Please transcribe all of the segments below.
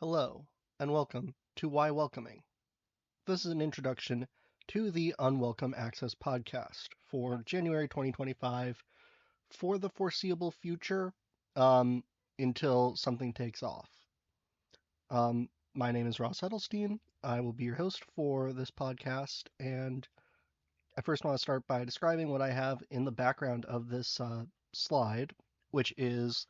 Hello, and welcome to Why Welcoming. This is an introduction to the Unwelcome Access podcast for January 2025 for the foreseeable future um, until something takes off. My name is Ross Edelstein. I will be your host for this podcast, and I first want to start by describing what I have in the background of this slide, which is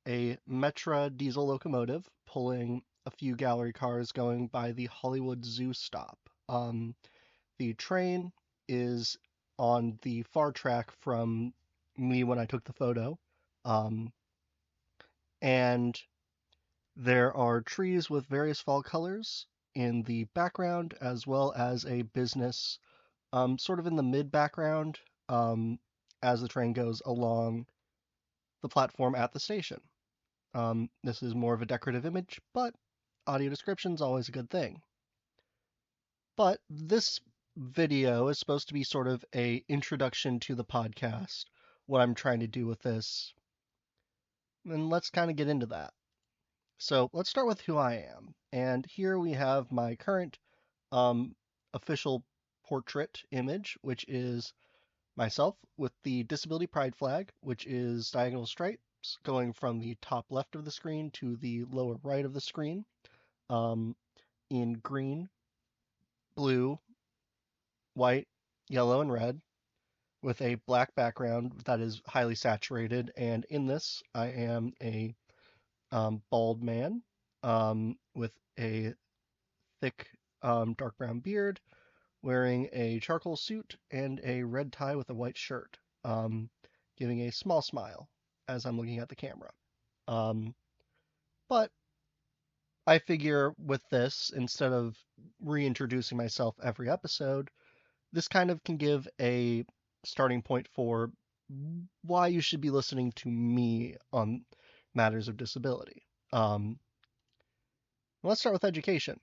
a Metra diesel locomotive pulling a few gallery cars going by the Hollywood Zoo stop. The train is on the far track from me when I took the photo. Um, and there are trees with various fall colors in the background, as well as a business sort of in the mid background as the train goes along the platform at the station. This is more of a decorative image, but audio description is always a good thing. But this video is supposed to be sort of a introduction to the podcast, what I'm trying to do with this, and let's kind of get into that. So let's start with who I am. And here we have my current um, official portrait image, which is myself with the disability pride flag, which is diagonal stripes going from the top left of the screen to the lower right of the screen um, in green, blue, white, yellow, and red with a black background that is highly saturated. And in this, I am a bald man with a thick dark brown beard, wearing a charcoal suit and a red tie with a white shirt, giving a small smile as I'm looking at the camera. Um, but I figure with this, instead of reintroducing myself every episode, this kind of can give a starting point for why you should be listening to me on matters of disability. Let's start with education.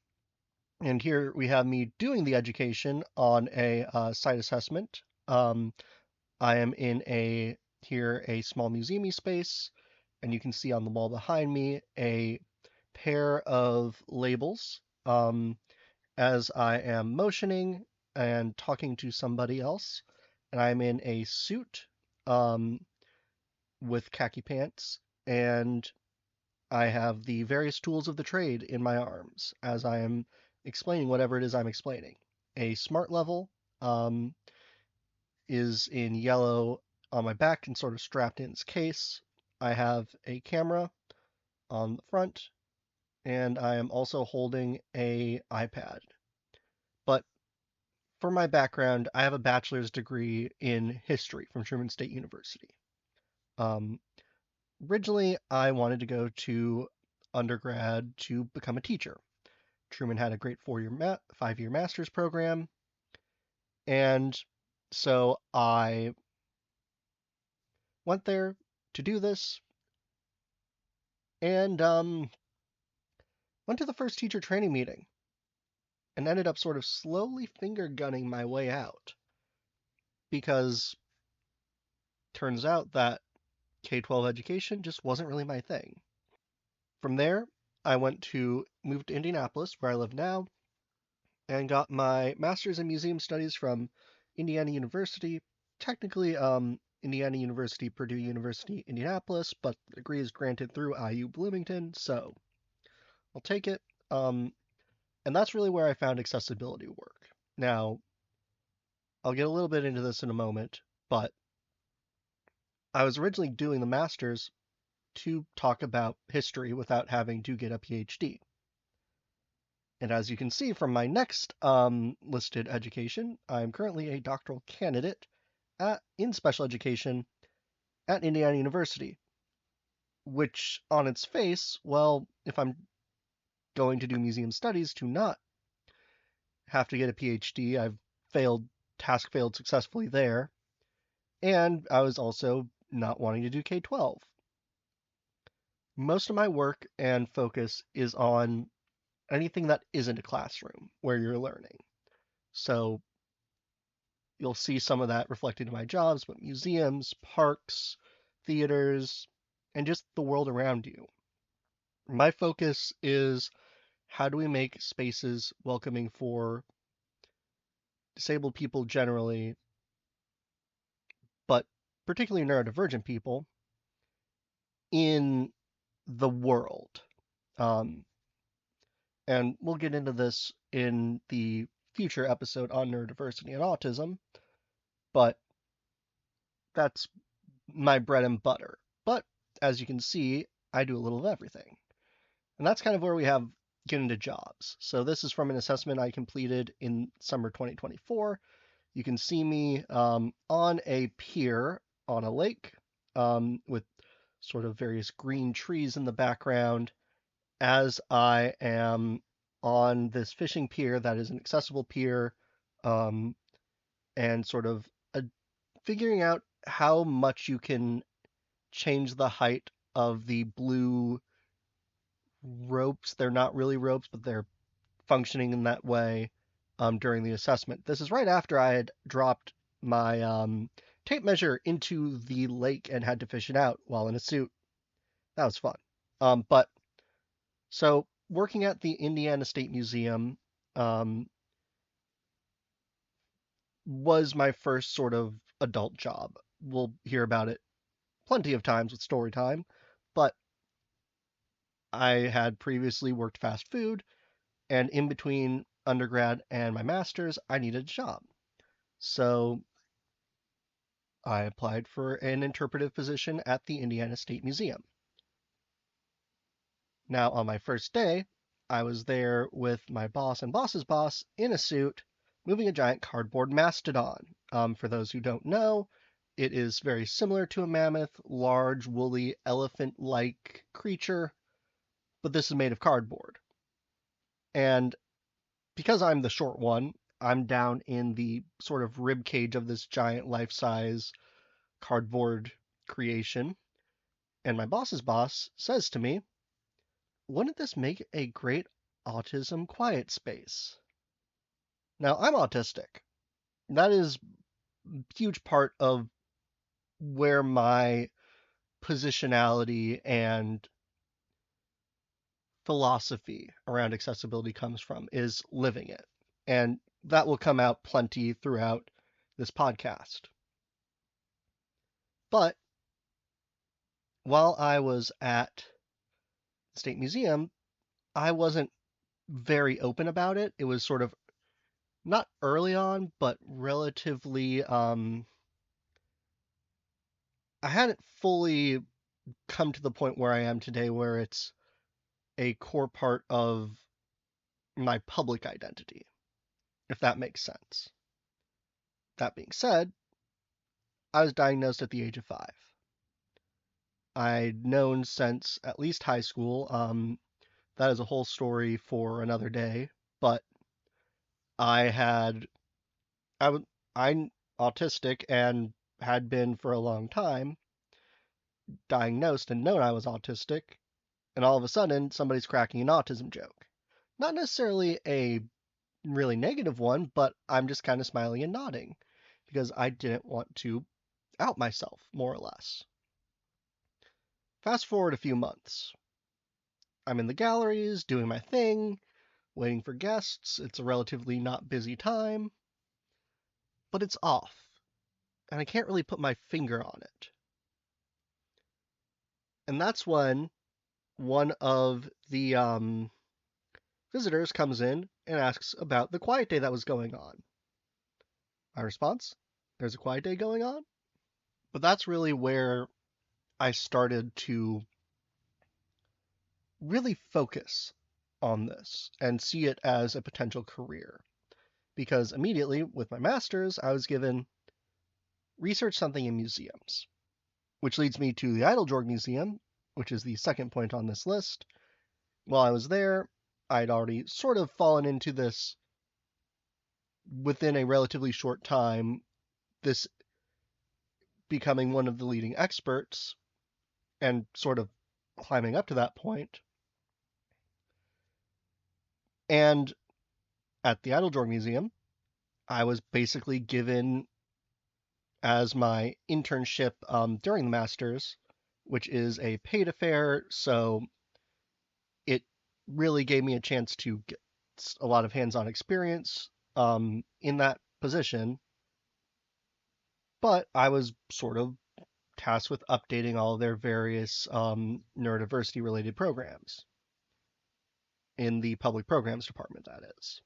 And here we have me doing the education on a site assessment. I am in a small museumy space, and you can see on the wall behind me a pair of labels as I am motioning and talking to somebody else. And I'm in a suit um, with khaki pants, and I have the various tools of the trade in my arms as I am explaining whatever it is I'm explaining. A smart level is in yellow on my back and sort of strapped in its case. I have a camera on the front, and I am also holding a iPad. But for my background, I have a bachelor's degree in history from Truman State University. Um, Originally, I wanted to go to undergrad to become a teacher. Truman had a great 5-year master's program, and so I went there to do this, and went to the first teacher training meeting, and ended up sort of slowly finger gunning my way out because turns out that K-12 education just wasn't really my thing. From there, I moved to Indianapolis, where I live now, and got my master's in museum studies from Indiana University. Technically, Indiana University, Purdue University, Indianapolis, but the degree is granted through IU Bloomington, so I'll take it. And that's really where I found accessibility work. Now, I'll get a little bit into this in a moment, but I was originally doing the master's to talk about history without having to get a PhD. And as you can see from my next listed education, I'm currently a doctoral candidate in special education at Indiana University, which on its face, well, if I'm going to do museum studies to not have to get a PhD, I've failed successfully there, and I was also not wanting to do K-12. Most of my work and focus is on anything that isn't a classroom where you're learning. So you'll see some of that reflected in my jobs, but museums, parks, theaters, and just the world around you. My focus is how do we make spaces welcoming for disabled people generally, but particularly neurodivergent people in the world. Um, and we'll get into this in the future episode on neurodiversity and autism, but that's my bread and butter. But as you can see, I do a little of everything. And that's kind of where we get into jobs. So this is from an assessment I completed in summer 2024. You can see me on a pier on a lake with sort of various green trees in the background as I am on this fishing pier that is an accessible pier um, and sort of figuring out how much you can change the height of the blue ropes. They're not really ropes, but they're functioning in that way during the assessment. This is right after I had dropped my tape measure into the lake and had to fish it out while in a suit. That was fun. But so working at the Indiana State Museum um, was my first sort of adult job. We'll hear about it plenty of times with story time, but I had previously worked fast food, and in between undergrad and my master's, I needed a job. So I applied for an interpretive position at the Indiana State Museum. Now, on my first day, I was there with my boss and boss's boss in a suit, moving a giant cardboard mastodon. For those who don't know, it is very similar to a mammoth, large, woolly, elephant-like creature, but this is made of cardboard. And because I'm the short one, I'm down in the sort of rib cage of this giant life-size cardboard creation. And my boss's boss says to me, wouldn't this make a great autism quiet space? Now, I'm autistic. That is a huge part of where my positionality and philosophy around accessibility comes from, is living it. And that will come out plenty throughout this podcast. But while I was at the State Museum, I wasn't very open about it. It was sort of not early on, but relatively I hadn't fully come to the point where I am today where it's a core part of my public identity, if that makes sense. That being said, I was diagnosed at the age of 5. I'd known since at least high school. That is a whole story for another day, but I had I was I'm autistic and had been for a long time, diagnosed and known I was autistic, and all of a sudden somebody's cracking an autism joke. Not necessarily a really negative one, but I'm just kind of smiling and nodding because I didn't want to out myself, more or less. Fast forward a few months. I'm in the galleries doing my thing, waiting for guests. It's a relatively not busy time, but it's off, and I can't really put my finger on it. And that's when one of the visitors comes in and asks about the quiet day that was going on. My response, there's a quiet day going on? But that's really where I started to really focus on this and see it as a potential career. Because immediately with my master's, I was given research something in museums, which leads me to the Idle Museum, which is the second point on this list. While I was there, I'd already sort of fallen into this within a relatively short time, this becoming one of the leading experts and sort of climbing up to that point. And at the Idle Museum, I was basically given as my internship during the master's, which is a paid affair. So really gave me a chance to get a lot of hands-on experience in that position, but I was sort of tasked with updating all of their various neurodiversity related programs in the public programs department, that is.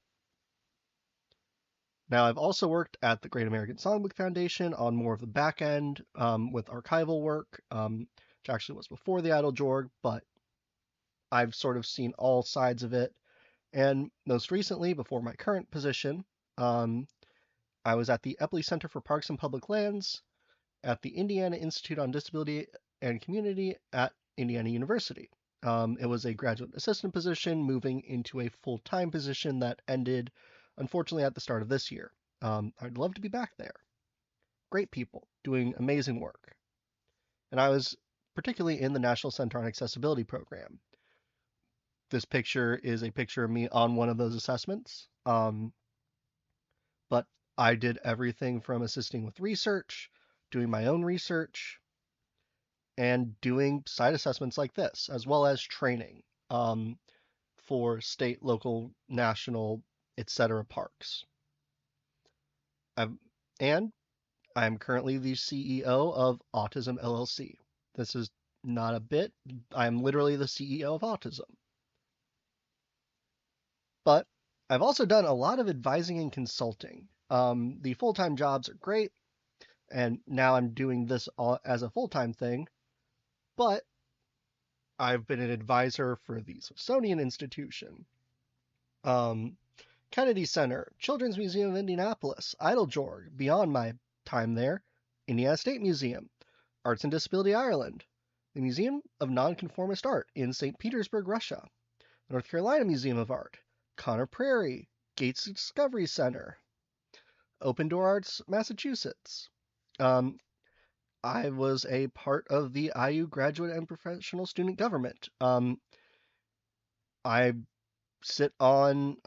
Now, I've also worked at the Great American Songbook Foundation on more of the back end with archival work, which actually was before the Idle Jorg, but I've sort of seen all sides of it. And most recently, before my current position, um, I was at the Epley Center for Parks and Public Lands at the Indiana Institute on Disability and Community at Indiana University. It was a graduate assistant position moving into a full-time position that ended, unfortunately, at the start of this year. I'd love to be back there. Great people doing amazing work. And I was particularly in the National Center on Accessibility program. This picture is a picture of me on one of those assessments. But I did everything from assisting with research, doing my own research, and doing site assessments like this, as well as training for state, local, national, etc. parks. I'm, and I'm currently the CEO of Autism LLC. This is not a bit. I'm literally the CEO of Autism. But I've also done a lot of advising and consulting. The full-time jobs are great, and now I'm doing this all as a full-time thing, but I've been an advisor for the Smithsonian Institution, um, Kennedy Center, Children's Museum of Indianapolis, Idle Jorg, beyond my time there, Indiana State Museum, Arts and Disability Ireland, the Museum of Nonconformist Art in St. Petersburg, Russia, North Carolina Museum of Art, Conner Prairie, Gates Discovery Center, Open Door Arts, Massachusetts. Um, I was a part of the IU graduate and professional student government. I sit on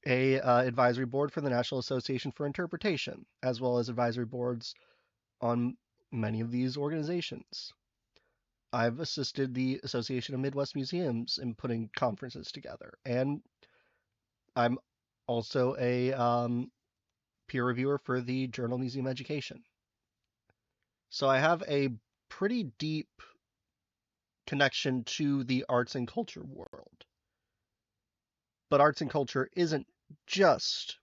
a advisory board for the National Association for Interpretation, as well as advisory boards on many of these organizations. I've assisted the Association of Midwest Museums in putting conferences together, and I'm also a peer reviewer for the journal Museum Education. So I have a pretty deep connection to the arts and culture world. But arts and culture isn't just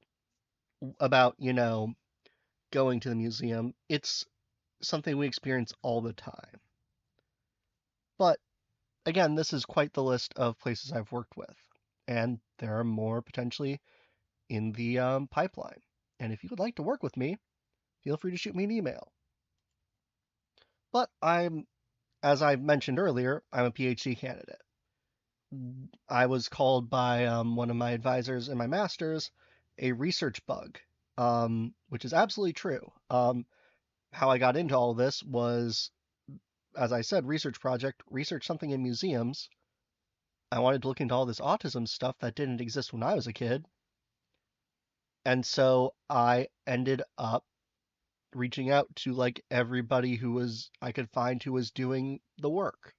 about, going to the museum. It's something we experience all the time. But again, this is quite the list of places I've worked with, and there are more potentially in the pipeline. And if you would like to work with me, feel free to shoot me an email. But as I mentioned earlier, I'm a PhD candidate. I was called by one of my advisors in my master's a research bug, which is absolutely true. How I got into all this was, as I said, research something in museums. I wanted to look into all this autism stuff that didn't exist when I was a kid. And so I ended up reaching out to like everybody I could find who was doing the work.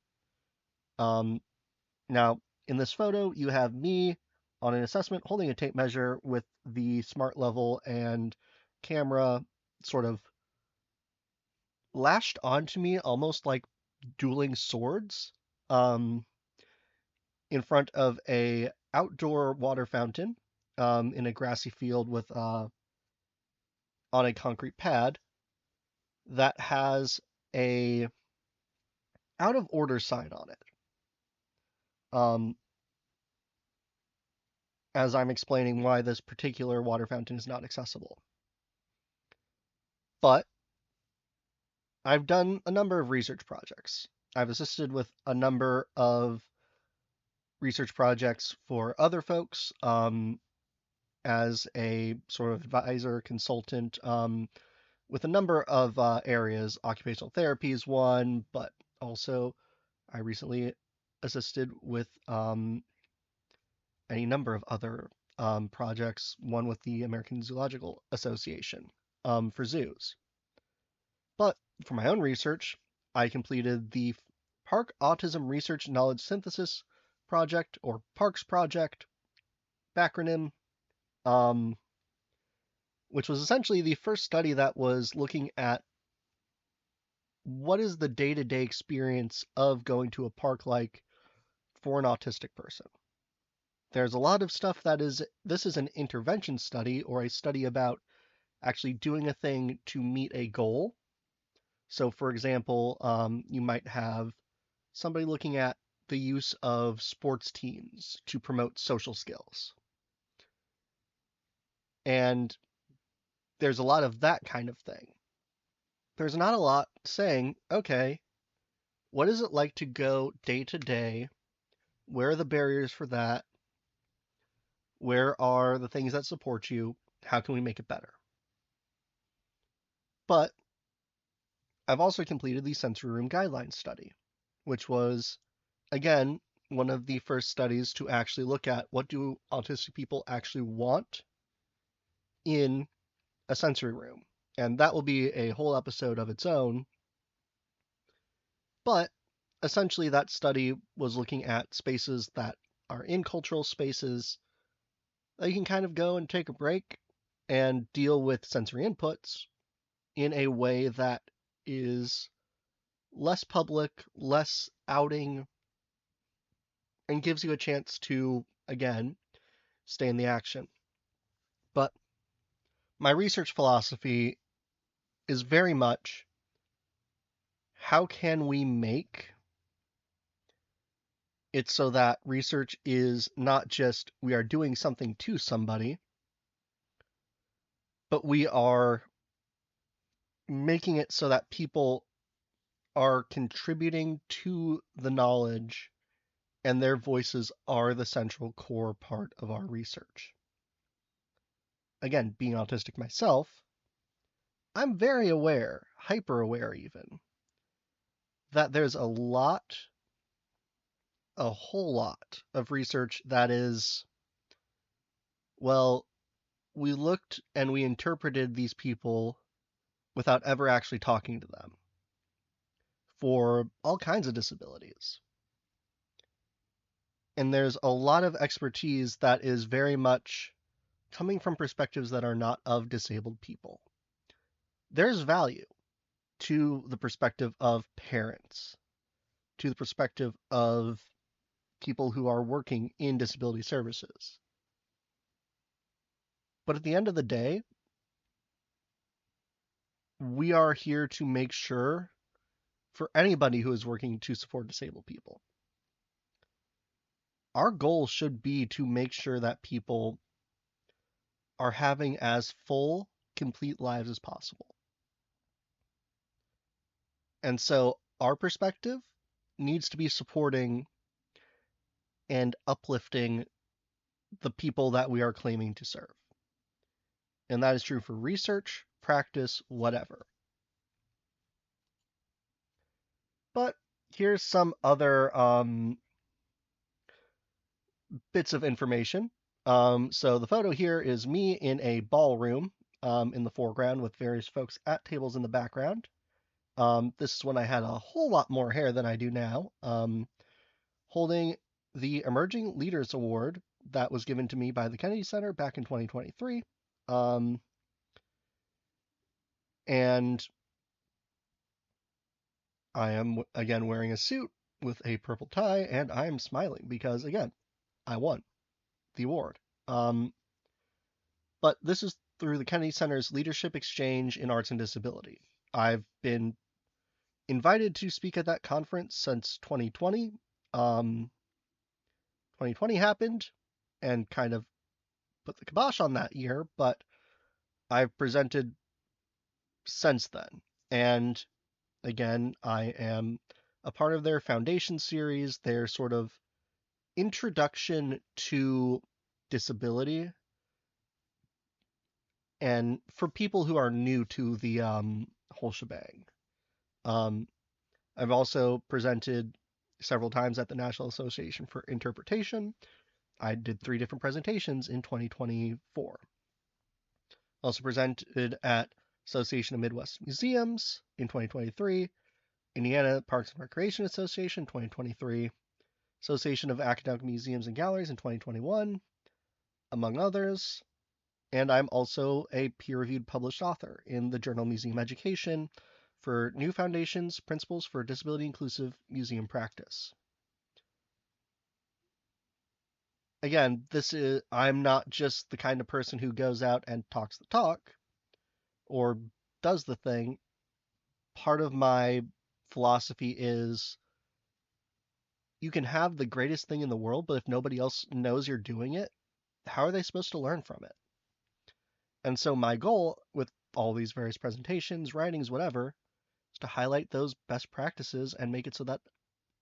Now, in this photo, you have me on an assessment holding a tape measure with the smart level and camera sort of lashed onto me, almost like dueling swords, um, in front of a outdoor water fountain in a grassy field with on a concrete pad that has a out of order sign on it. As I'm explaining why this particular water fountain is not accessible. But I've done a number of research projects. I've assisted with a number of research projects for other folks as a sort of advisor, consultant, with a number of areas. Occupational therapy is one, but also I recently assisted with any number of other projects, one with the American Zoological Association for zoos. But for my own research, I completed the Park Autism Research Knowledge Synthesis project, or Parks project, backronym, um, which was essentially the first study that was looking at what is the day-to-day experience of going to a park like for an autistic person. There's a lot of stuff this is an intervention study, or a study about actually doing a thing to meet a goal. So, for example, you might have somebody looking at the use of sports teams to promote social skills. And there's a lot of that kind of thing. There's not a lot saying, okay, what is it like to go day to day? Where are the barriers for that? Where are the things that support you? How can we make it better? But I've also completed the sensory room guidelines study, which was, again, one of the first studies to actually look at what do autistic people actually want in a sensory room. And that will be a whole episode of its own. But essentially, that study was looking at spaces that are in cultural spaces that you can kind of go and take a break and deal with sensory inputs in a way that is less public, less outing, and gives you a chance to, again, stay in the action. But my research philosophy is very much how can we make it so that research is not just we are doing something to somebody, but we are making it so that people are contributing to the knowledge and their voices are the central core part of our research. Again, being autistic myself, I'm very aware, hyper aware even, that there's a whole lot of research that is, well, we looked and we interpreted these people without ever actually talking to them for all kinds of disabilities. And there's a lot of expertise that is very much coming from perspectives that are not of disabled people. There's value to the perspective of parents, to the perspective of people who are working in disability services. But at the end of the day, we are here to make sure for anybody who is working to support disabled people. Our goal should be to make sure that people are having as full, complete lives as possible. And so our perspective needs to be supporting and uplifting the people that we are claiming to serve. And that is true for research, practice, whatever. But here's some other bits of information. So the photo here is me in a ballroom in the foreground with various folks at tables in the background. This is when I had a whole lot more hair than I do now, holding the Emerging Leaders Award that was given to me by the Kennedy Center back in 2023. And I am, again, wearing a suit with a purple tie, and I am smiling because, again, I won the award. But this is through the Kennedy Center's Leadership Exchange in Arts and Disability. I've been invited to speak at that conference since 2020. 2020 happened and kind of put the kibosh on that year, but I've presented since then. And again, I am a part of their foundation series, their sort of introduction to disability. And for people who are new to the whole shebang, I've also presented several times at the National Association for Interpretation. I did 3 different presentations in 2024. Also presented at Association of Midwest Museums in 2023, Indiana Parks and Recreation Association 2023, Association of Academic Museums and Galleries in 2021, among others. And I'm also a peer-reviewed published author in the journal Museum Education for New Foundations, Principles for Disability-Inclusive Museum Practice. Again, I'm not just the kind of person who goes out and talks the talk or does the thing. Part of my philosophy is you can have the greatest thing in the world, but if nobody else knows you're doing it, how are they supposed to learn from it? And so my goal with all these various presentations, writings, whatever, is to highlight those best practices and make it so that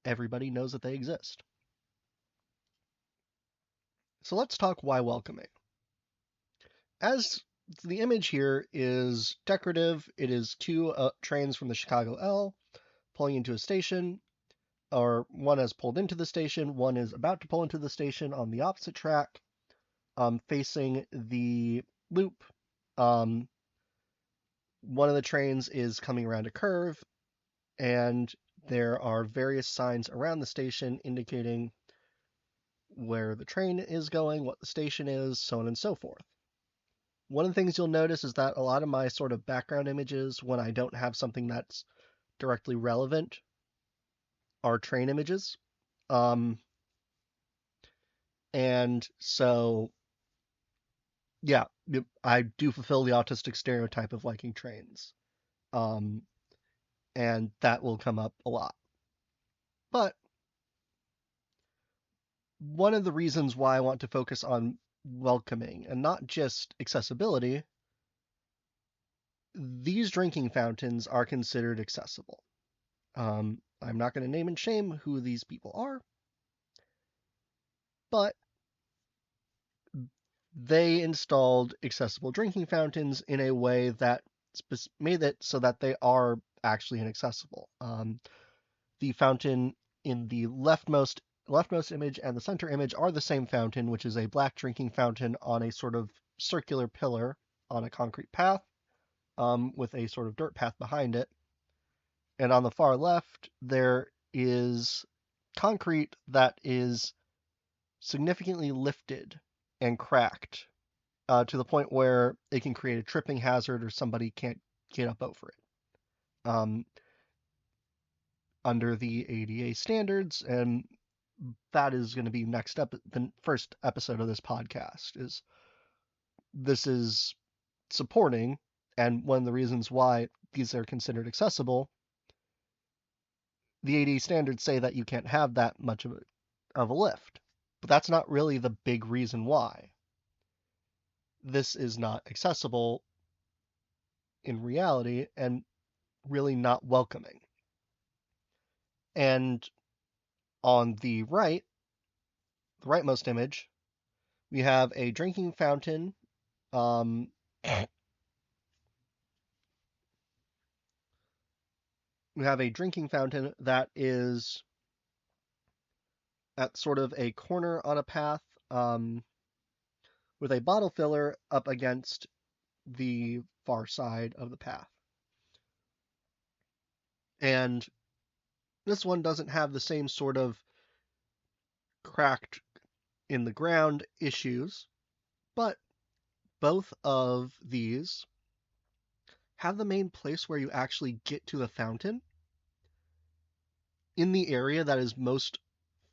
everybody knows that they exist. So let's talk why welcoming. As the image here is decorative, it is two trains from the Chicago L pulling into a station, or one has pulled into the station, one is about to pull into the station on the opposite track, facing the loop. One of the trains is coming around a curve, and there are various signs around the station indicating where the train is going, what the station is, so on and so forth. One of the things you'll notice is that a lot of my sort of background images, when I don't have something that's directly relevant, are train images. And so, yeah, I do fulfill the autistic stereotype of liking trains. And that will come up a lot. But one of the reasons why I want to focus on welcoming and not just accessibility, these drinking fountains are considered accessible. I'm not going to name and shame who these people are, but they installed accessible drinking fountains in a way that made it so that they are actually inaccessible. The fountain in the leftmost image and the center image are the same fountain, which is a black drinking fountain on a sort of circular pillar on a concrete path, with a sort of dirt path behind it. And on the far left, there is concrete that is significantly lifted and cracked to the point where it can create a tripping hazard or somebody can't get up over it. Under the ADA standards, and that is going to be next up, the first episode of this podcast. This is supporting, and one of the reasons why these are considered accessible. The ADA standards say that you can't have that much of a lift, but that's not really the big reason why. This is not accessible in reality and really not welcoming. And on the rightmost image, we have a drinking fountain. We have a drinking fountain that is at sort of a corner on a path, with a bottle filler up against the far side of the path. And this one doesn't have the same sort of cracked in the ground issues, but both of these have the main place where you actually get to the fountain in the area that is most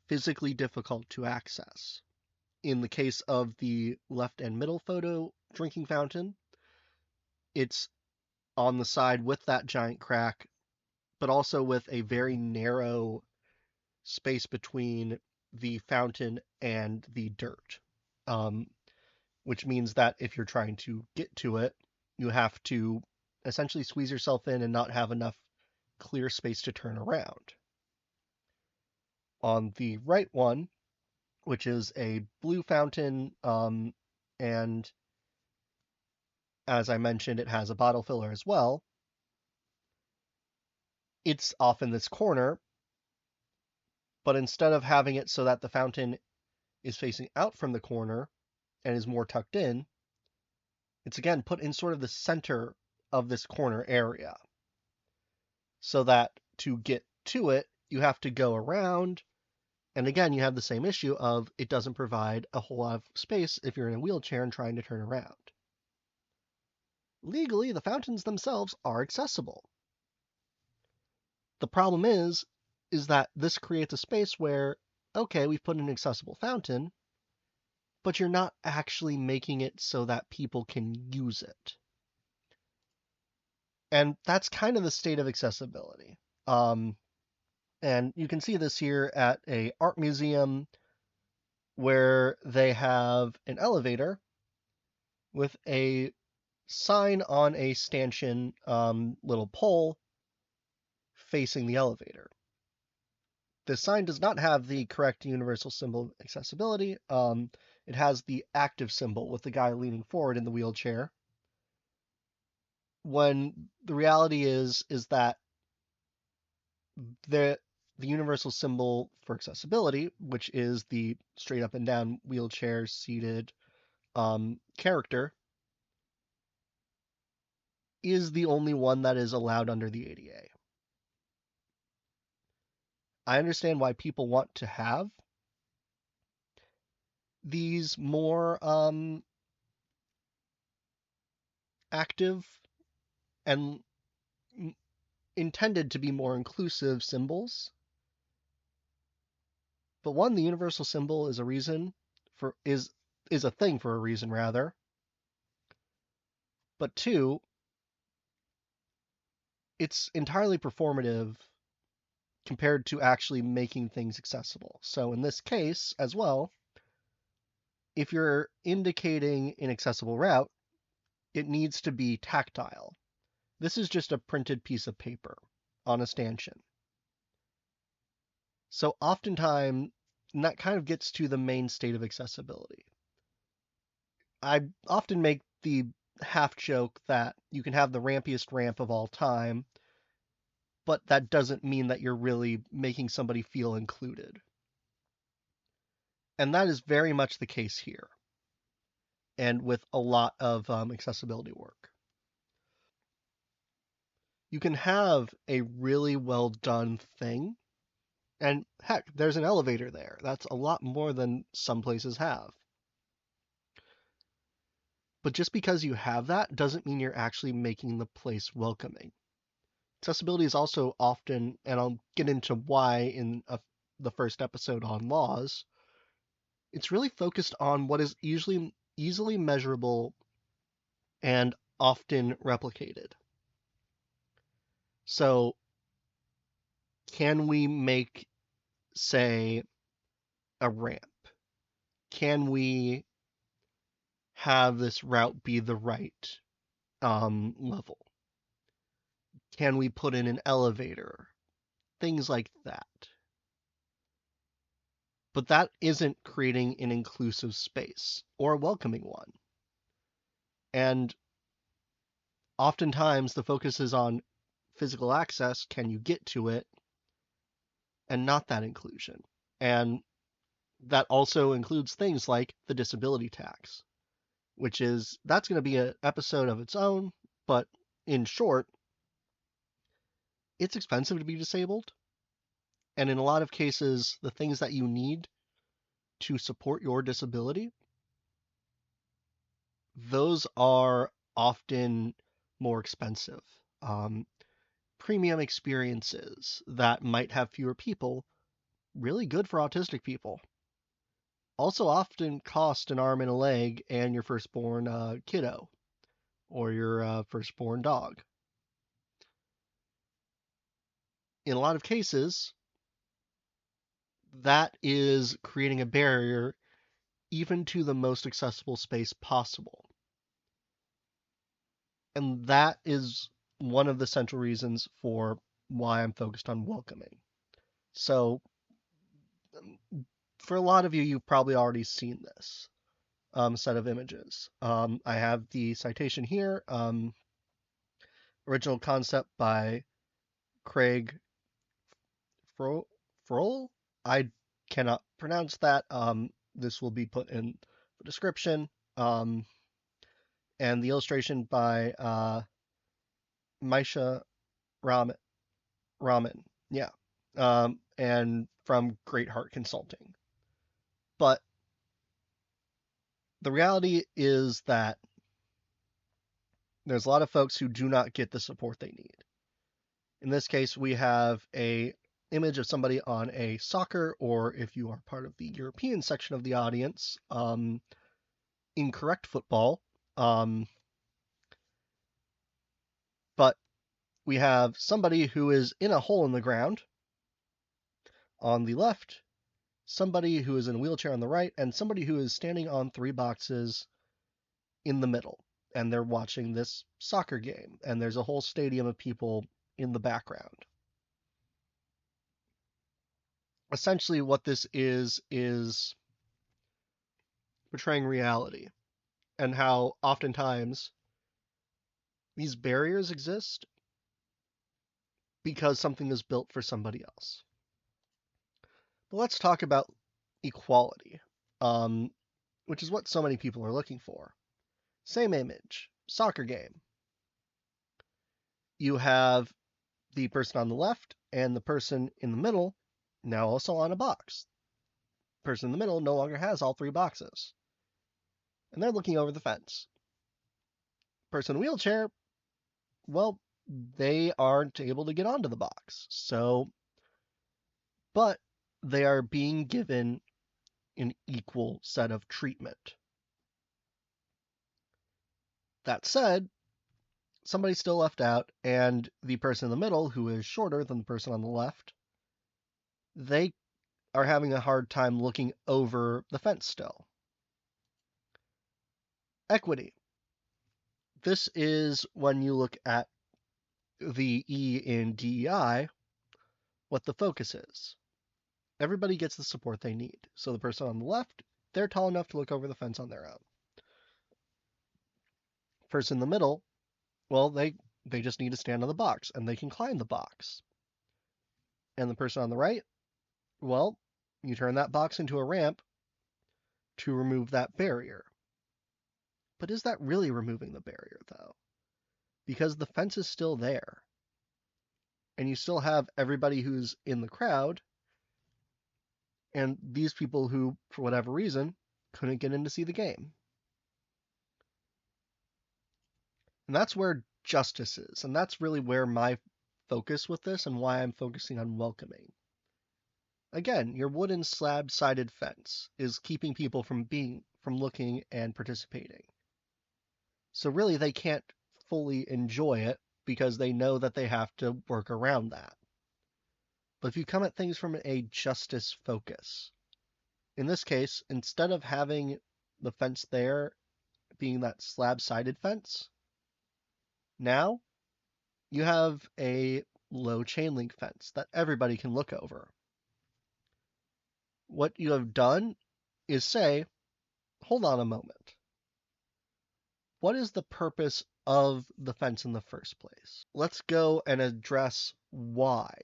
physically difficult to access. In the case of the left and middle photo drinking fountain, it's on the side with that giant crack, but also with a very narrow space between the fountain and the dirt, which means that if you're trying to get to it, you have to essentially squeeze yourself in and not have enough clear space to turn around. On the right one, which is a blue fountain, and as I mentioned, it has a bottle filler as well. It's off in this corner, but instead of having it so that the fountain is facing out from the corner and is more tucked in, it's again put in sort of the center of this corner area, so that to get to it, you have to go around And again, you have the same issue of it doesn't provide a whole lot of space if you're in a wheelchair and trying to turn around. Legally, the fountains themselves are accessible. The problem is that this creates a space where, okay, we've put an accessible fountain, but you're not actually making it so that people can use it. And that's kind of the state of accessibility. And you can see this here at a art museum where they have an elevator with a sign on a stanchion little pole facing the elevator. The sign does not have the correct universal symbol of accessibility. It has the active symbol with the guy leaning forward in the wheelchair. When the reality is that the the universal symbol for accessibility, which is the straight up and down wheelchair seated character, is the only one that is allowed under the ADA. I understand why people want to have these more active and intended to be more inclusive symbols. But one, the universal symbol is a reason for is a thing for a reason rather. But two, it's entirely performative compared to actually making things accessible. So in this case as well, if you're indicating an accessible route, it needs to be tactile. This is just a printed piece of paper on a stanchion. So oftentimes, and that kind of gets to the main state of accessibility. I often make the half joke that you can have the rampiest ramp of all time, but that doesn't mean that you're really making somebody feel included. And that is very much the case here, and with a lot of accessibility work. You can have a really well done thing, and heck, there's an elevator there. That's a lot more than some places have. But just because you have that doesn't mean you're actually making the place welcoming. Accessibility is also often, and I'll get into why in the first episode on laws, it's really focused on what is usually easily measurable and often replicated. So, can we make, say, a ramp? Can we have this route be the right level? Can we put in an elevator? Things like that. But that isn't creating an inclusive space or a welcoming one. And oftentimes the focus is on physical access, can you get to it, and not that inclusion. And that also includes things like the disability tax, which is that's going to be an episode of its own, but in short, it's expensive to be disabled. And in a lot of cases, the things that you need to support your disability, those are often more expensive. Um, Premium experiences that might have fewer people, really good for autistic people. Also often cost an arm and a leg and your firstborn kiddo or your firstborn dog. In a lot of cases, that is creating a barrier even to the most accessible space possible. And that is one of the central reasons for why I'm focused on welcoming. So, for a lot of you, you've probably already seen this set of images. I have the citation here, original concept by Craig Frohl. I cannot pronounce that. This will be put in the description. And the illustration by Maisha Raman. Yeah. and from Great Heart Consulting. But the reality is that there's a lot of folks who do not get the support they need. In this case, we have a image of somebody on a soccer, or if you are part of the European section of the audience, incorrect football. But we have somebody who is in a hole in the ground on the left, somebody who is in a wheelchair on the right, and somebody who is standing on 3 boxes in the middle. And they're watching this soccer game, and there's a whole stadium of people in the background. Essentially, what this is portraying reality and how oftentimes these barriers exist because something is built for somebody else. But let's talk about equality, which is what so many people are looking for. Same image, soccer game. You have the person on the left and the person in the middle now also on a box. The person in the middle no longer has all 3 boxes. And they're looking over the fence. Person in the wheelchair, well, they aren't able to get onto the box. But they are being given an equal set of treatment. That said, somebody's still left out, and the person in the middle, who is shorter than the person on the left, they are having a hard time looking over the fence still. Equity. This is when you look at the E in DEI, what the focus is. Everybody gets the support they need. So the person on the left, they're tall enough to look over the fence on their own. Person in the middle, well, they just need to stand on the box, and they can climb the box. And the person on the right, well, you turn that box into a ramp to remove that barrier. But is that really removing the barrier, though? Because the fence is still there. And you still have everybody who's in the crowd, and these people who, for whatever reason, couldn't get in to see the game. And that's where justice is, and that's really where my focus with this and why I'm focusing on welcoming. Again, your wooden slab-sided fence is keeping people from looking and participating. So really they can't fully enjoy it because they know that they have to work around that. But if you come at things from a justice focus, in this case, instead of having the fence there being that slab-sided fence, now you have a low chain link fence that everybody can look over. What you have done is say, hold on a moment. What is the purpose of the fence in the first place? Let's go and address why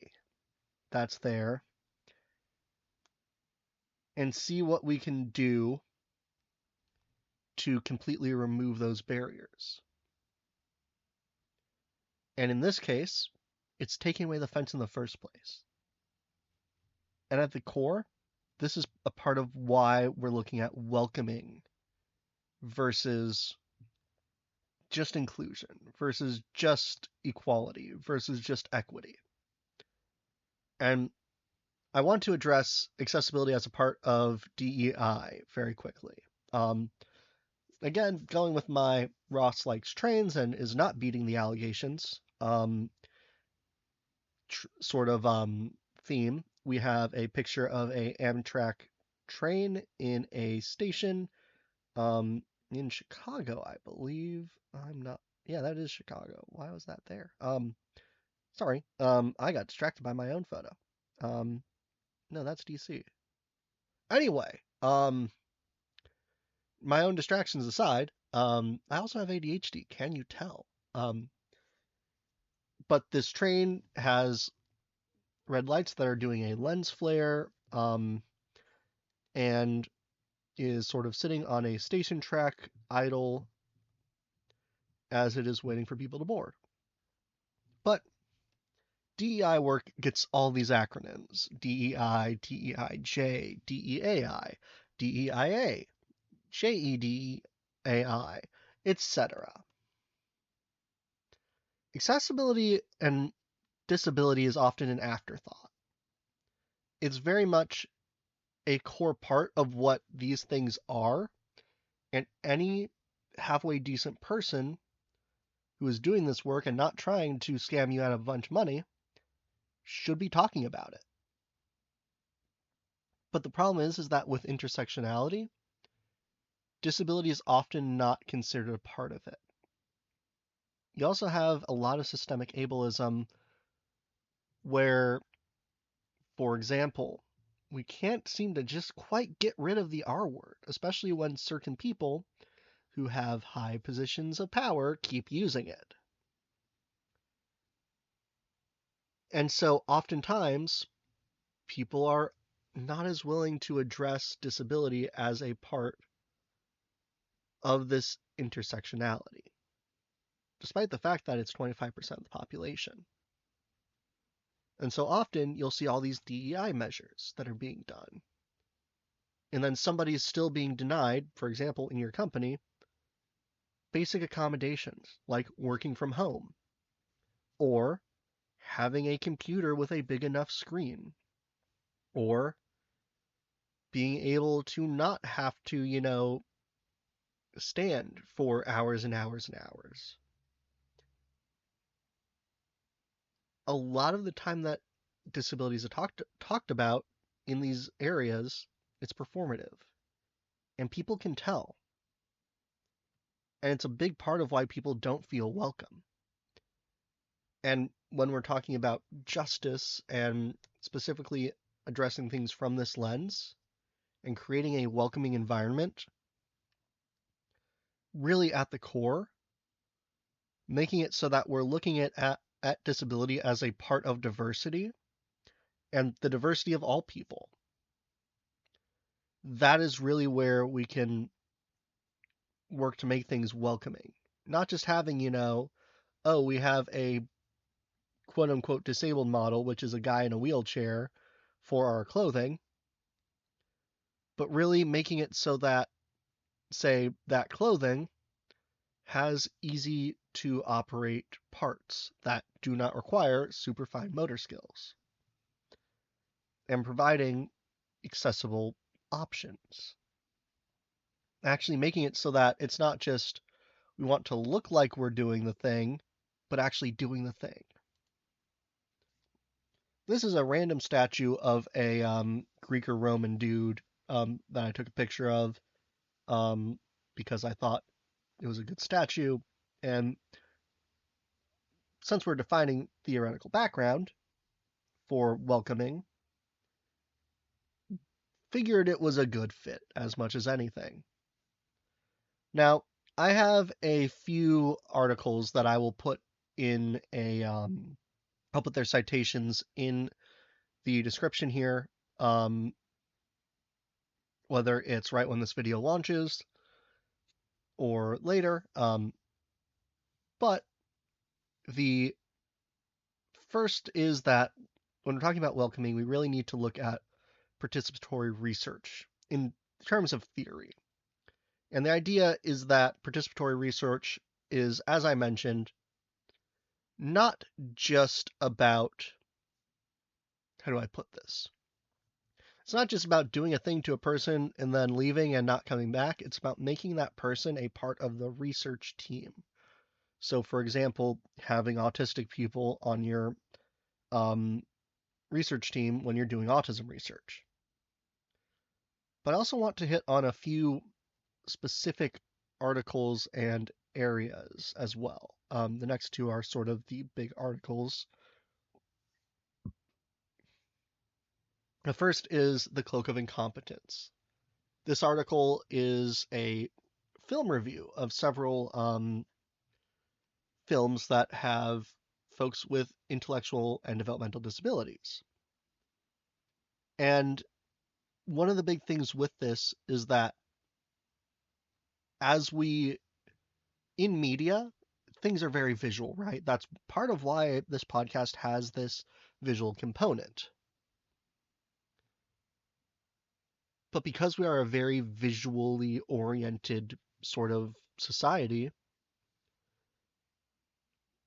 that's there and see what we can do to completely remove those barriers. And in this case, it's taking away the fence in the first place. And at the core, this is a part of why we're looking at welcoming versus just inclusion, versus just equality, versus just equity. And I want to address accessibility as a part of DEI very quickly. Again, going with my Ross likes trains and is not beating the allegations theme. We have a picture of a Amtrak train in a station in Chicago, I believe. I'm not. Yeah, that is Chicago. Why was that there? Sorry. I got distracted by my own photo. No, that's DC. Anyway, my own distractions aside, I also have ADHD. Can you tell? But this train has red lights that are doing a lens flare, and is sort of sitting on a station track idle as it is waiting for people to board. But DEI work gets all these acronyms: DEI, DEIJ, DEAI, DEIA, JEDAI, etc. Accessibility and disability is often an afterthought. It's very much a core part of what these things are, and any halfway decent person who is doing this work and not trying to scam you out of a bunch of money should be talking about it. But the problem is that with intersectionality, disability is often not considered a part of it. You also have a lot of systemic ableism where, for example, we can't seem to just quite get rid of the R word, especially when certain people who have high positions of power keep using it. And so oftentimes, people are not as willing to address disability as a part of this intersectionality, despite the fact that it's 25% of the population. And so often you'll see all these DEI measures that are being done. And then somebody is still being denied, for example, in your company, basic accommodations like working from home or having a computer with a big enough screen or being able to not have to, stand for hours and hours and hours. A lot of the time that disabilities are talked about in these areas, it's performative. And people can tell. And it's a big part of why people don't feel welcome. And when we're talking about justice and specifically addressing things from this lens and creating a welcoming environment, really at the core, making it so that we're looking at disability as a part of diversity and the diversity of all people. That is really where we can work to make things welcoming. Not just having, oh, we have a quote unquote disabled model, which is a guy in a wheelchair for our clothing, but really making it so that, say, that clothing has easy to operate parts that do not require super fine motor skills and providing accessible options. Actually making it so that it's not just we want to look like we're doing the thing, but actually doing the thing. This is a random statue of a Greek or Roman dude that I took a picture of because I thought it was a good statue. And since we're defining theoretical background for welcoming, figured it was a good fit as much as anything. Now, I have a few articles that I will put in I'll put their citations in the description here, whether it's right when this video launches or later. But the first is that when we're talking about welcoming, we really need to look at participatory research in terms of theory. And the idea is that participatory research is, as I mentioned, not just about, how do I put this? It's not just about doing a thing to a person and then leaving and not coming back. It's about making that person a part of the research team. So, for example, having autistic people on your research team when you're doing autism research. But I also want to hit on a few specific articles and areas as well. The next two are sort of the big articles. The first is The Cloak of Incompetence. This article is a film review of several films that have folks with intellectual and developmental disabilities. And one of the big things with this is that as we, in media, things are very visual, right? That's part of why this podcast has this visual component. But because we are a very visually oriented sort of society,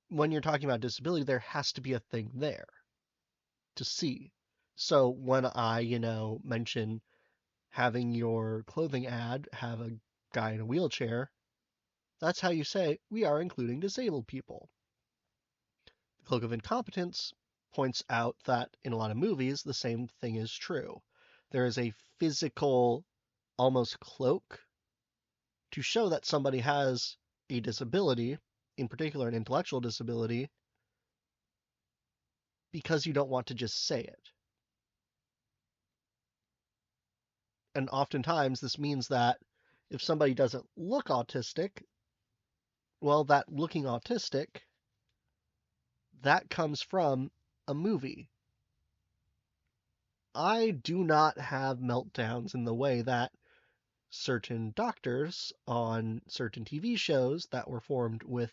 when you're talking about disability, there has to be a thing there to see. So when I, mention having your clothing ad have a guy in a wheelchair, that's how you say we are including disabled people. The Cloak of Incompetence points out that in a lot of movies, the same thing is true. There is a physical, almost cloak to show that somebody has a disability, in particular an intellectual disability, because you don't want to just say it. And oftentimes this means that if somebody doesn't look autistic, well, that looking autistic, that comes from a movie. I do not have meltdowns in the way that certain doctors on certain TV shows that were formed with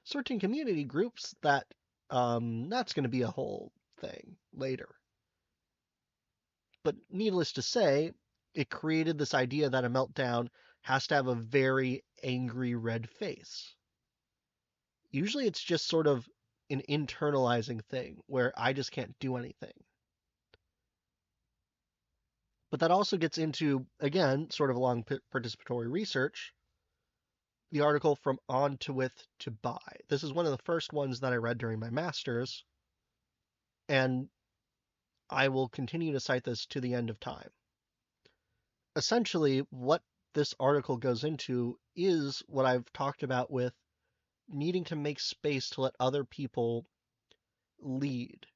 certain community groups that's going to be a whole thing later. But needless to say, it created this idea that a meltdown has to have a very angry red face. Usually it's just sort of an internalizing thing where I just can't do anything. But that also gets into, again, sort of along participatory research, the article From On to With to By. This is one of the first ones that I read during my master's, and I will continue to cite this to the end of time. Essentially, what this article goes into is what I've talked about with needing to make space to let other people lead,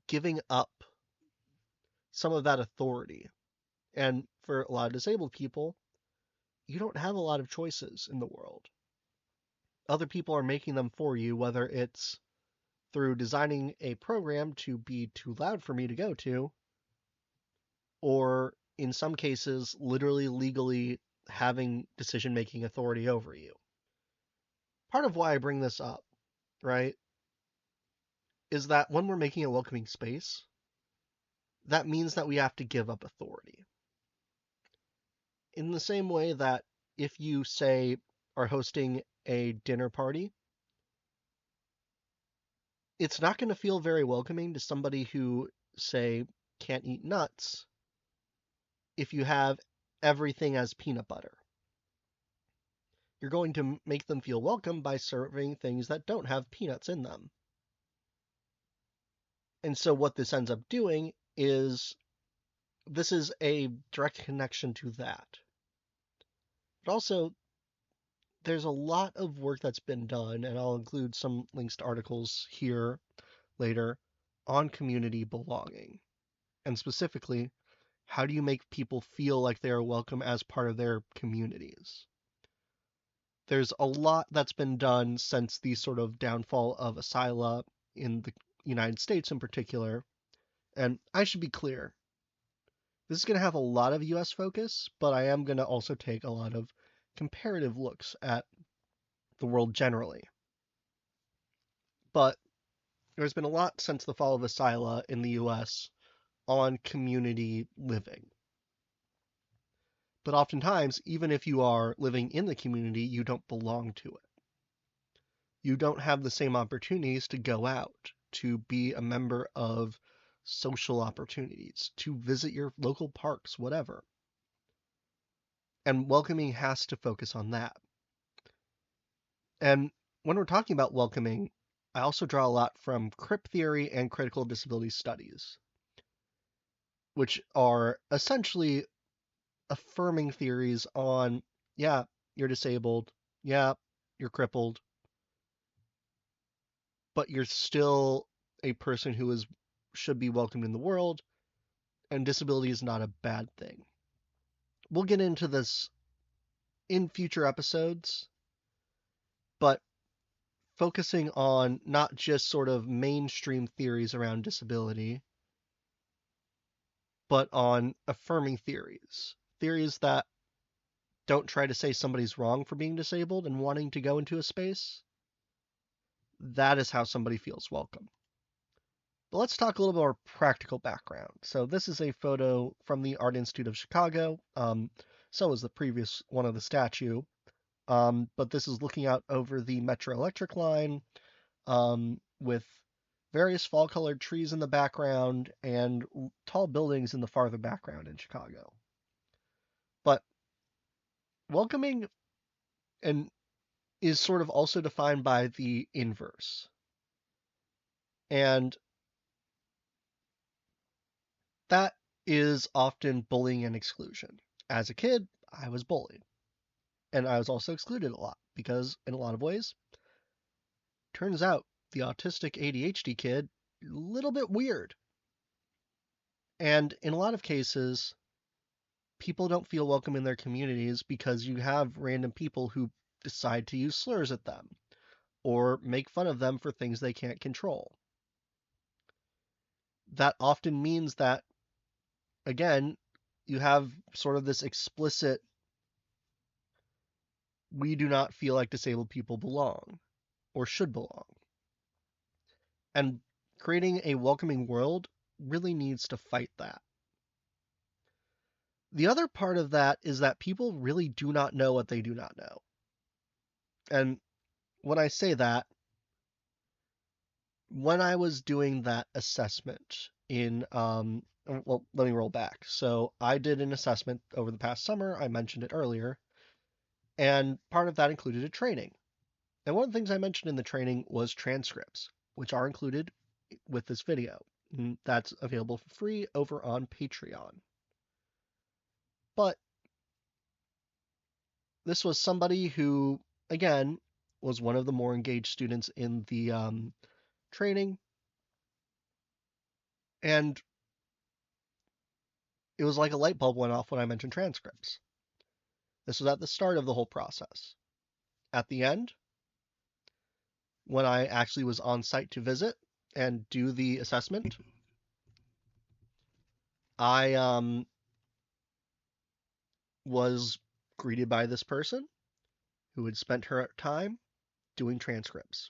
giving up some of that authority. And for a lot of disabled people, you don't have a lot of choices in the world. Other people are making them for you, whether it's through designing a program to be too loud for me to go to, or in some cases, literally legally having decision-making authority over you. Part of why I bring this up, right, is that when we're making a welcoming space, that means that we have to give up authority. In the same way that if you, say, are hosting a dinner party, it's not going to feel very welcoming to somebody who, say, can't eat nuts if you have everything as peanut butter. You're going to make them feel welcome by serving things that don't have peanuts in them. And so what this ends up doing is this is a direct connection to that. But also, there's a lot of work that's been done, and I'll include some links to articles here later, on community belonging. And specifically, how do you make people feel like they are welcome as part of their communities? There's a lot that's been done since the sort of downfall of asyla in the United States in particular. And I should be clear, this is going to have a lot of US focus, but I am going to also take a lot of comparative looks at the world generally. But there's been a lot since the fall of asyla in the US on community living. But oftentimes, even if you are living in the community, you don't belong to it. You don't have the same opportunities to go out, to be a member of social opportunities, to visit your local parks, whatever. And welcoming has to focus on that. And when we're talking about welcoming, I also draw a lot from CRIP theory and critical disability studies, which are essentially affirming theories on, yeah, you're disabled, yeah, you're crippled, but you're still a person who should be welcomed in the world, and disability is not a bad thing. We'll get into this in future episodes, but focusing on not just sort of mainstream theories around disability, but on affirming theories that don't try to say somebody's wrong for being disabled and wanting to go into a space. That is how somebody feels welcome. But let's talk a little more practical background. So this is a photo from the Art Institute of Chicago. So is the previous one of the statue. But this is looking out over the Metro Electric line with various fall-colored trees in the background and tall buildings in the farther background in Chicago. But welcoming and is sort of also defined by the inverse. And that is often bullying and exclusion. As a kid, I was bullied. And I was also excluded a lot because, in a lot of ways, turns out the autistic ADHD kid, a little bit weird. And in a lot of cases, people don't feel welcome in their communities because you have random people who decide to use slurs at them or make fun of them for things they can't control. That often means that, again, you have sort of this explicit, we do not feel like disabled people belong or should belong. And creating a welcoming world really needs to fight that. The other part of that is that people really do not know what they do not know. And when I say that, when I was doing that assessment well, let me roll back. So I did an assessment over the past summer. I mentioned it earlier. And part of that included a training. And one of the things I mentioned in the training was transcripts, which are included with this video. And that's available for free over on Patreon. But this was somebody who, again, was one of the more engaged students in the training. And it was like a light bulb went off when I mentioned transcripts. This was at the start of the whole process. At the end, when I actually was on site to visit and do the assessment, I was greeted by this person who had spent her time doing transcripts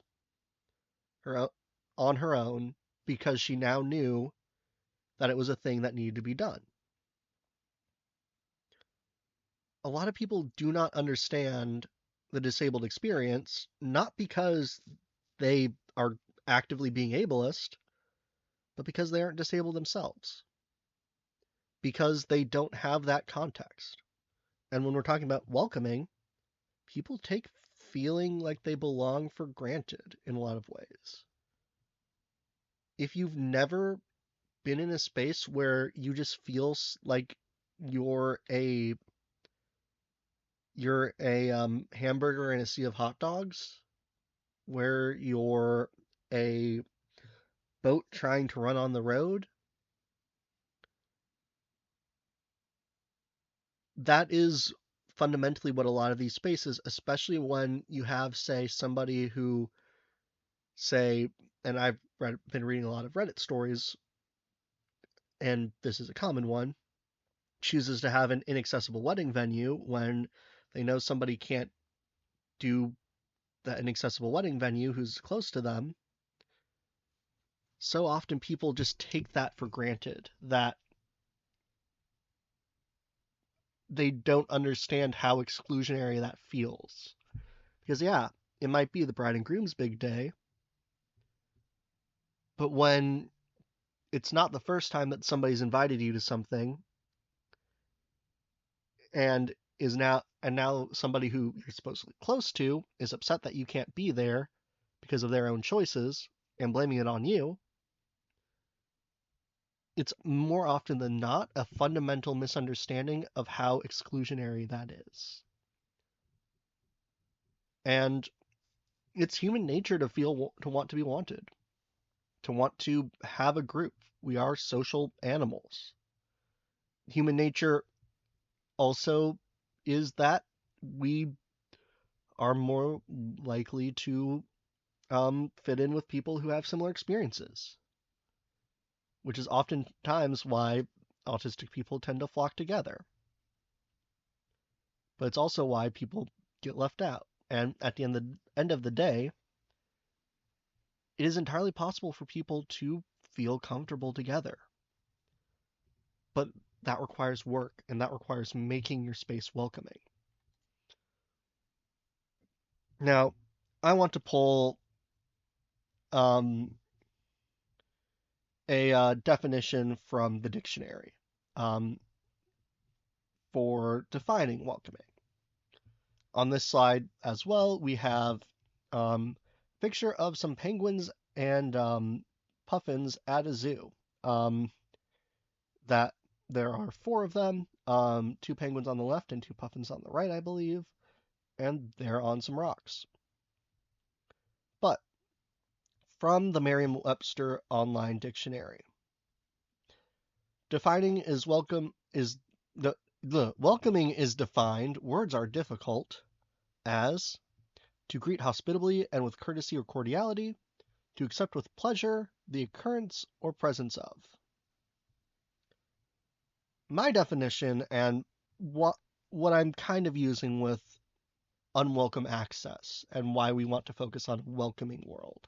on her own because she now knew that it was a thing that needed to be done. A lot of people do not understand the disabled experience, not because they are actively being ableist, but because they aren't disabled themselves. Because they don't have that context. And when we're talking about welcoming, people take feeling like they belong for granted in a lot of ways. If you've never been in a space where you just feel like you're a hamburger in a sea of hot dogs, where you're a boat trying to run on the road, that is fundamentally what a lot of these spaces, especially when you have, say, somebody who, say, and I've been reading a lot of Reddit stories, and this is a common one, chooses to have an inaccessible wedding venue when they know somebody can't do that inaccessible wedding venue who's close to them. So often people just take that for granted, that they don't understand how exclusionary that feels. Because, yeah, it might be the bride and groom's big day, but when it's not the first time that somebody's invited you to something and now somebody who you're supposedly close to is upset that you can't be there because of their own choices and blaming it on you, it's more often than not a fundamental misunderstanding of how exclusionary that is. And it's human nature to want to be wanted, to want to have a group. We are social animals. Human nature also is that we are more likely to fit in with people who have similar experiences, which is oftentimes why autistic people tend to flock together. but it's also why people get left out. And at the end of the day, it is entirely possible for people to feel comfortable together. But that requires work, and that requires making your space welcoming. Now, I want to pull um, a definition from the dictionary um, for defining welcoming. On this slide as well, we have picture of some penguins and puffins at a zoo. That there are four of them, two penguins on the left and two puffins on the right, I believe, and they're on some rocks. But from the Merriam-Webster Online Dictionary, defining is welcome is the welcoming is defined. Words are difficult as to greet hospitably and with courtesy or cordiality, to accept with pleasure the occurrence or presence of. My definition and what I'm kind of using with unwelcome access and why we want to focus on a welcoming world.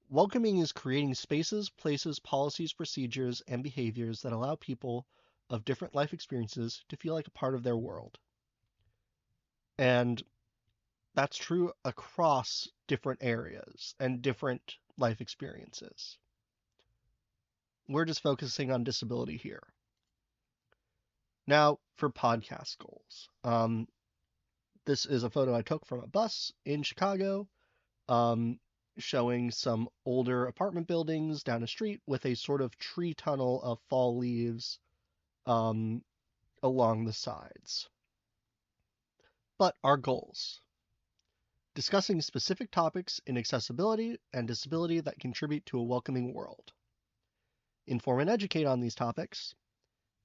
Welcoming is creating spaces, places, policies, procedures, and behaviors that allow people of different life experiences to feel like a part of their world. And that's true across different areas and different life experiences. We're just focusing on disability here. Now, for podcast goals. This is a photo I took from a bus in Chicago, showing some older apartment buildings down a street with a sort of tree tunnel of fall leaves along the sides. But our goals. Discussing specific topics in accessibility and disability that contribute to a welcoming world. Inform and educate on these topics,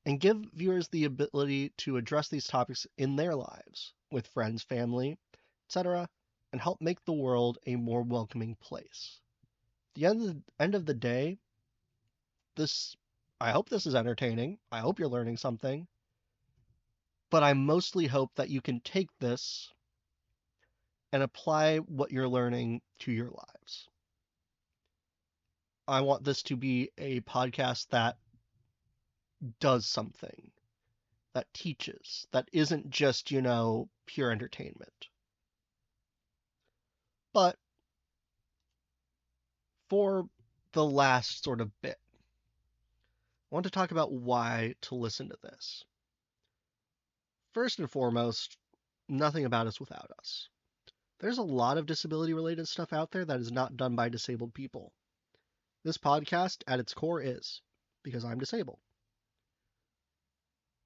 and give viewers the ability to address these topics in their lives, with friends, family, etc., and help make the world a more welcoming place. At the end of the day, I hope this is entertaining. I hope you're learning something. But I mostly hope that you can take this and apply what you're learning to your lives. I want this to be a podcast that does something, that teaches, that isn't just, pure entertainment. But for the last sort of bit, I want to talk about why to listen to this. First and foremost, nothing about us without us. There's a lot of disability-related stuff out there that is not done by disabled people. This podcast, at its core, is, because I'm disabled.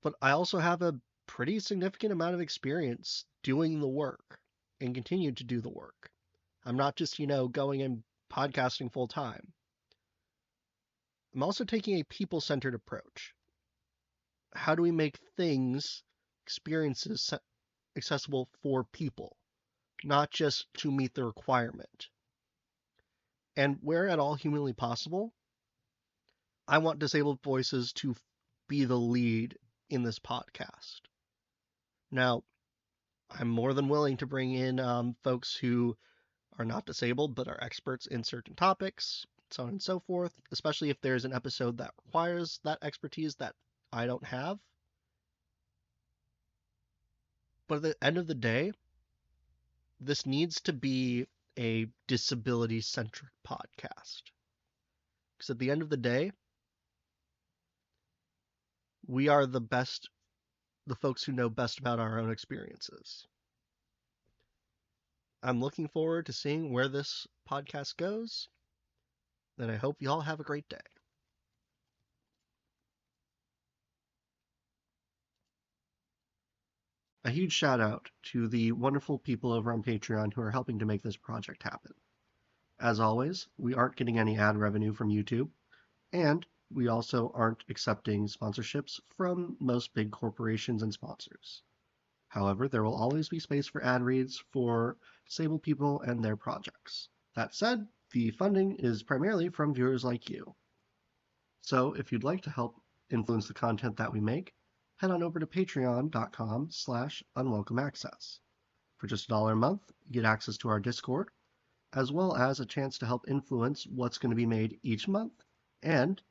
But I also have a pretty significant amount of experience doing the work and continue to do the work. I'm not just, going and podcasting full time. I'm also taking a people-centered approach. How do we make things, experiences, accessible for people, not just to meet the requirement? And where at all humanly possible, I want disabled voices to be the lead in this podcast. Now, I'm more than willing to bring in folks who are not disabled but are experts in certain topics, so on and so forth, especially if there's an episode that requires that expertise that I don't have. But at the end of the day, this needs to be a disability-centric podcast. Because at the end of the day, we are the folks who know best about our own experiences. I'm looking forward to seeing where this podcast goes, and I hope you all have a great day. A huge shout out to the wonderful people over on Patreon who are helping to make this project happen. As always, we aren't getting any ad revenue from YouTube, and we also aren't accepting sponsorships from most big corporations and sponsors. However, there will always be space for ad reads for disabled people and their projects. That said, the funding is primarily from viewers like you. So if you'd like to help influence the content that we make, head on over to patreon.com/unwelcomeaccess. For just $1 a month, you get access to our Discord, as well as a chance to help influence what's going to be made each month. And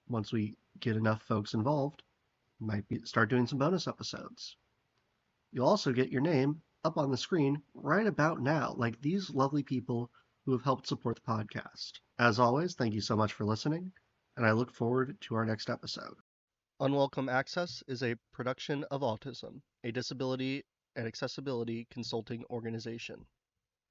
once we get enough folks involved, start doing some bonus episodes. You'll also get your name up on the screen right about now, like these lovely people who have helped support the podcast. As always, thank you so much for listening, and I look forward to our next episode. Unwelcome Access is a production of Autism, a disability and accessibility consulting organization.